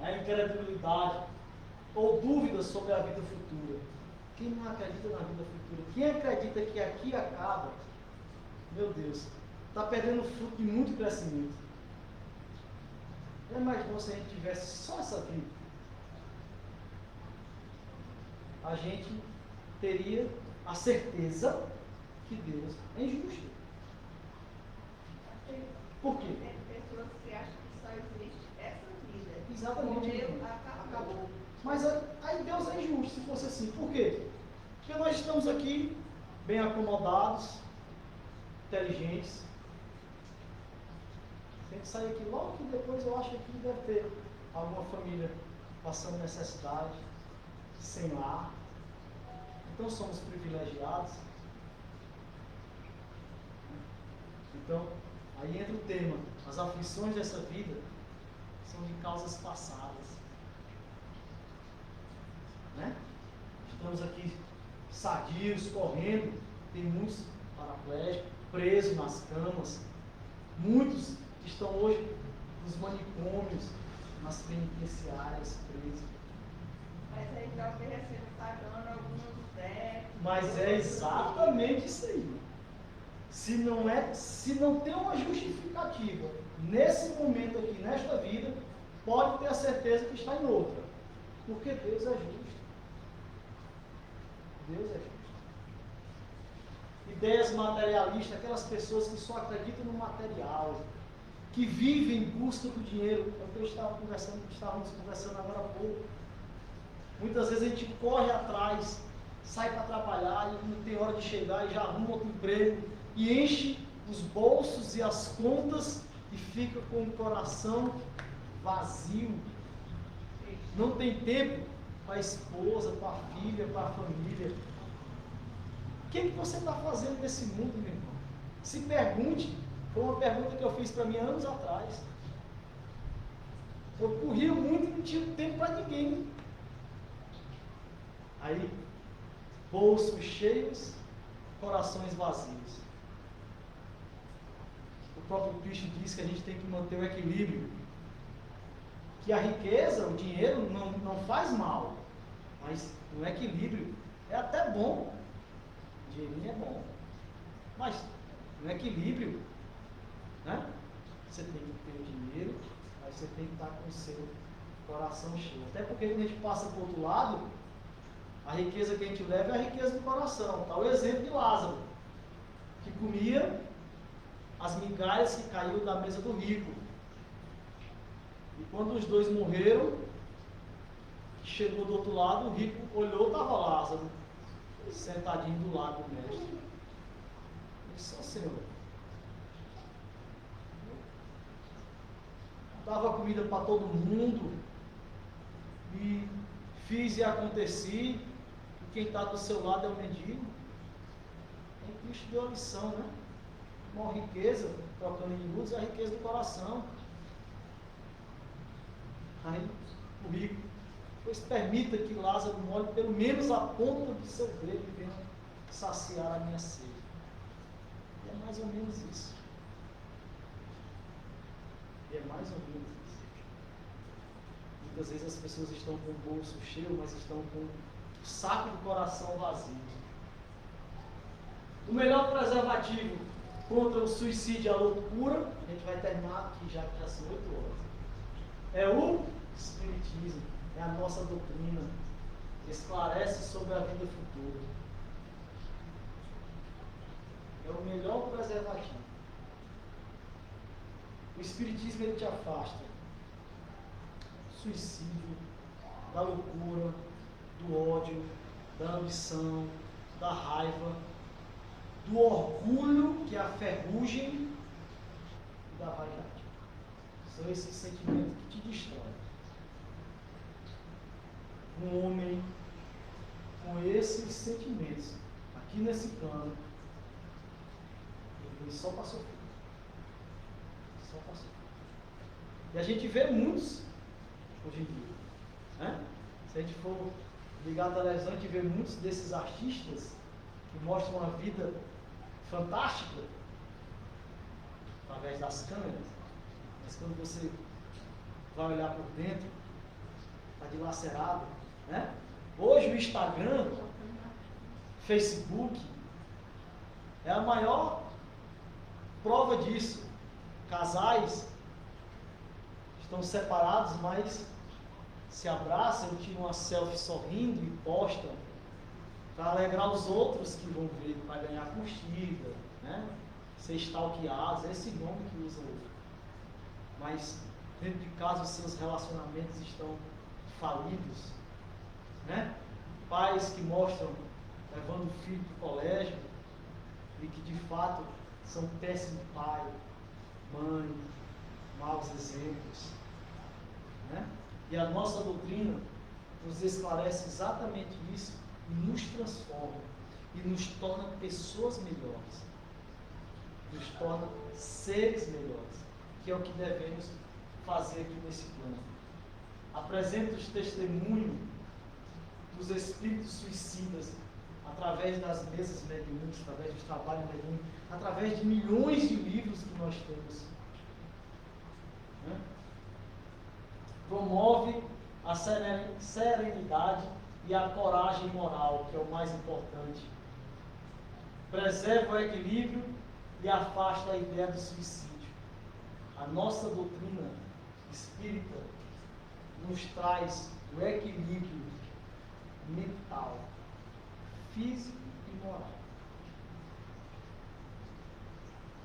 a incredulidade ou dúvidas sobre a vida futura. Quem não acredita na vida futura? Quem acredita que aqui acaba, meu Deus, está perdendo fruto de muito crescimento. Não é mais bom se a gente tivesse só essa vida. A gente teria a certeza que Deus é injusto. Por quê? Tem pessoas que acham que só existe essa vida. Exatamente. Morreu, acabou. Mas aí Deus é injusto se fosse assim. Por quê? Porque nós estamos aqui bem acomodados, inteligentes. Tem que sair aqui logo que depois eu acho que aqui deve ter alguma família passando necessidade, sem lar. Então somos privilegiados. Então, aí entra o tema. As aflições dessa vida são de causas passadas. Né? Estamos aqui sadios, correndo. Tem muitos paraplégicos, presos nas camas. Muitos estão hoje nos manicômios, nas penitenciárias, presos. Mas aí talvez você está dando alguns débitos. Mas é exatamente isso aí. Se não tem uma justificativa nesse momento aqui, nesta vida, pode ter a certeza que está em outra. Porque Deus é justo. Deus é justo. Ideias materialistas, aquelas pessoas que só acreditam no material, que vivem em busca do dinheiro, é o que eu estávamos conversando agora há pouco. Muitas vezes a gente corre atrás, sai para trabalhar e não tem hora de chegar e já arruma outro emprego e enche os bolsos e as contas e fica com o coração vazio. Não tem tempo para a esposa, para a filha, para a família. O que você está fazendo nesse mundo, meu irmão? Se pergunte. Foi uma pergunta que eu fiz para mim anos atrás. Eu corria muito e não tinha tempo para ninguém. Aí, bolsos cheios, corações vazios. O próprio Cristo diz que a gente tem que manter o equilíbrio. Que a riqueza, o dinheiro, não faz mal. Mas no equilíbrio é até bom. O dinheirinho é bom. Mas no equilíbrio, né? Você tem que ter o dinheiro, mas você tem que estar com o seu coração cheio. Até porque quando a gente passa para o outro lado, a riqueza que a gente leva é a riqueza do coração. Está o exemplo de Lázaro, que comia as migalhas que caíram da mesa do rico. E quando os dois morreram, chegou do outro lado, o rico olhou, estava Lázaro, sentadinho do lado do mestre. Ele disse: "Ó Senhor, dava comida para todo mundo, e fiz e aconteci, e quem está do seu lado é o mendigo." E Cristo deu a lição, né? Uma riqueza, trocando em miúdos, é a riqueza do coração. Aí o rico: "Pois permita que Lázaro molhe pelo menos a ponta do seu dedo e venha saciar a minha sede." E é mais ou menos isso. E é mais ou menos isso. Muitas vezes as pessoas estão com o bolso cheio, mas estão com o saco do coração vazio. O melhor preservativo contra o suicídio e a loucura, a gente vai terminar aqui já que já são 8 horas, é o Espiritismo, é a nossa doutrina, que esclarece sobre a vida futura. É o melhor preservativo. O Espiritismo, ele te afasta do suicídio, da loucura, do ódio, da ambição, da raiva, do orgulho, que é a ferrugem, e da vaidade. São esses sentimentos que te destroem. Um homem com esses sentimentos, aqui nesse plano, ele veio só para sofrer. Só para sofrer. E a gente vê muitos hoje em dia, né? Se a gente for ligar a televisão, a gente vê muitos desses artistas que mostram uma vida fantástica através das câmeras, mas quando você vai olhar por dentro, está dilacerado, né? Hoje o Instagram, Facebook, é a maior prova disso. Casais estão separados, mas se abraçam, tiram uma selfie sorrindo e postam para alegrar os outros que vão ver, para ganhar curtida, né? Ser stalkeados, esse nome que usa hoje. Mas dentro de casa os seus relacionamentos estão falidos, né? Pais que mostram levando o filho para o colégio e que de fato são péssimos pai, mãe, maus exemplos, né? E a nossa doutrina nos esclarece exatamente isso e nos transforma e nos torna pessoas melhores, nos torna seres melhores, que é o que devemos fazer aqui nesse plano. Apresenta os testemunhos dos espíritos suicidas através das mesas mediúnicas, através dos trabalhos mediúnicos, através de milhões de livros que nós temos, né? Promove a serenidade e a coragem moral, que é o mais importante. Preserva o equilíbrio e afasta a ideia do suicídio. A nossa doutrina espírita nos traz o equilíbrio mental, físico e moral.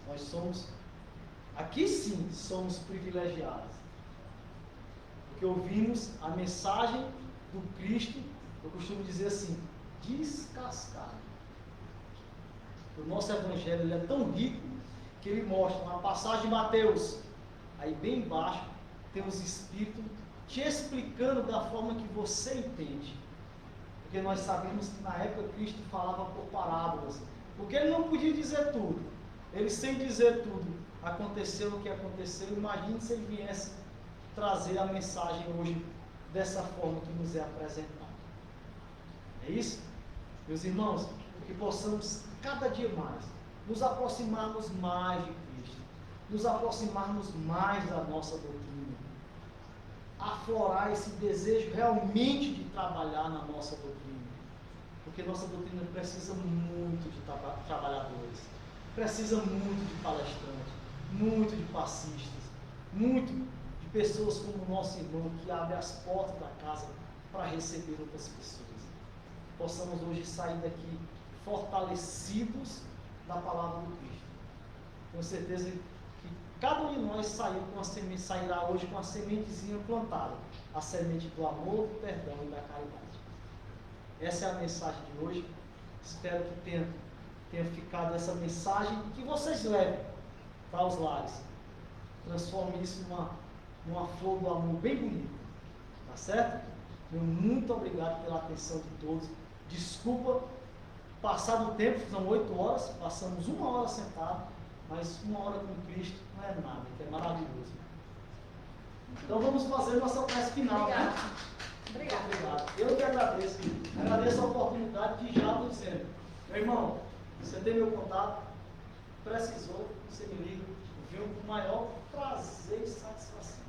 Nós somos, aqui sim, somos privilegiados, porque ouvimos a mensagem do Cristo, eu costumo dizer assim, descascado. O nosso evangelho ele é tão rico que ele mostra uma passagem de Mateus, aí bem embaixo tem os Espíritos te explicando da forma que você entende. Porque nós sabemos que na época Cristo falava por parábolas, porque ele não podia dizer tudo. Ele sem dizer tudo, aconteceu o que aconteceu. Imagine se ele viesse trazer a mensagem hoje dessa forma que nos é apresentada. É isso? Meus irmãos, que possamos cada dia mais nos aproximarmos mais de Cristo, nos aproximarmos mais da nossa doutrina, aflorar esse desejo realmente de trabalhar na nossa doutrina, porque nossa doutrina precisa muito de trabalhadores, precisa muito de palestrantes, muito de passistas, muito de pessoas como o nosso irmão que abre as portas da casa para receber outras pessoas. Possamos hoje sair daqui fortalecidos da palavra do Cristo. Tenho certeza que cada um de nós sairá hoje com a sementezinha plantada, a semente do amor, do perdão e da caridade. Essa é a mensagem de hoje. Espero que tenha ficado essa mensagem e que vocês levem para os lares. Transforme isso numa flor do amor bem bonita. Tá certo? Meu muito obrigado pela atenção de todos. Desculpa, passado o tempo, são 8 horas, passamos 1 hora sentado, mas 1 hora com Cristo não é nada, que é maravilhoso. Então vamos fazer nossa prece final. Obrigada. Né? Obrigada. Obrigado. Eu que agradeço. Agradeço a oportunidade de já estou dizendo. Meu irmão, você tem meu contato, precisou, você me liga, viu com o maior prazer e satisfação.